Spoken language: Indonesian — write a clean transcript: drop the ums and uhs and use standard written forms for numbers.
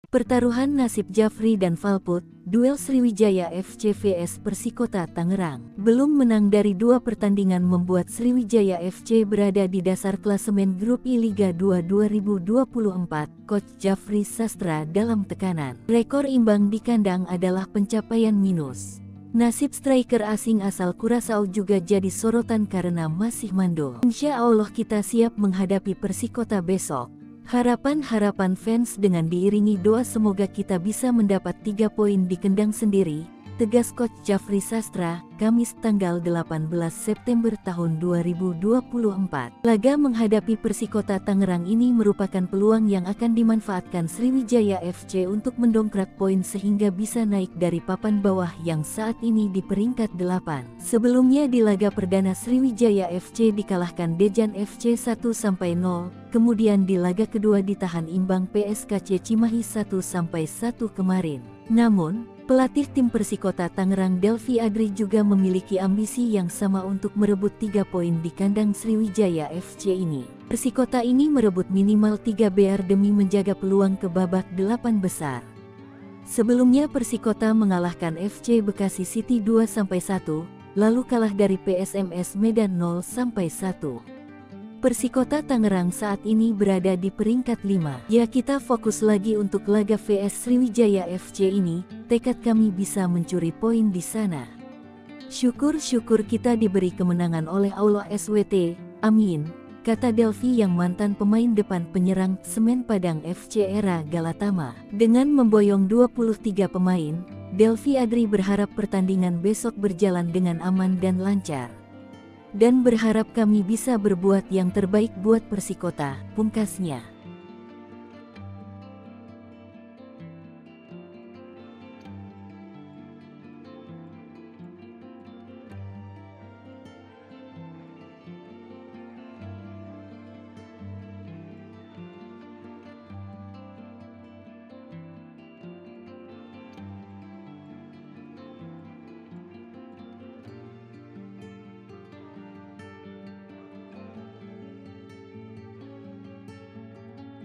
Pertaruhan nasib Jafri dan Valput, duel Sriwijaya FC vs Persikota Tangerang. Belum menang dari 2 pertandingan membuat Sriwijaya FC berada di dasar klasemen Grup I Liga 2 2024. Coach Jafri Sastra dalam tekanan. Rekor imbang di kandang adalah pencapaian minus. Nasib striker asing asal Curaçao juga jadi sorotan karena masih mandul. Insya Allah kita siap menghadapi Persikota besok. Harapan-harapan fans dengan diiringi doa semoga kita bisa mendapat 3 poin di kandang sendiri, tegas Coach Jafri Sastra, Kamis tanggal 18 September tahun 2024. Laga menghadapi Persikota Tangerang ini merupakan peluang yang akan dimanfaatkan Sriwijaya FC untuk mendongkrak poin sehingga bisa naik dari papan bawah yang saat ini di peringkat 8. Sebelumnya di laga perdana Sriwijaya FC dikalahkan Dejan FC 1-0, kemudian di laga kedua ditahan imbang PSKC Cimahi 1-1 kemarin. Namun, pelatih tim Persikota Tangerang Delvi Adri juga memiliki ambisi yang sama untuk merebut 3 poin di kandang Sriwijaya FC ini. Persikota ini merebut minimal 3 BR demi menjaga peluang ke babak 8 besar. Sebelumnya Persikota mengalahkan FC Bekasi City 2-1, lalu kalah dari PSMS Medan 0-1. Persikota Tangerang saat ini berada di peringkat 5. Ya kita fokus lagi untuk laga vs Sriwijaya FC ini, tekad kami bisa mencuri poin di sana. Syukur-syukur kita diberi kemenangan oleh Allah SWT, amin, kata Delvi yang mantan pemain depan penyerang Semen Padang FC era Galatama. Dengan memboyong 23 pemain, Delvi Adri berharap pertandingan besok berjalan dengan aman dan lancar. Dan berharap kami bisa berbuat yang terbaik buat Persikota, pungkasnya.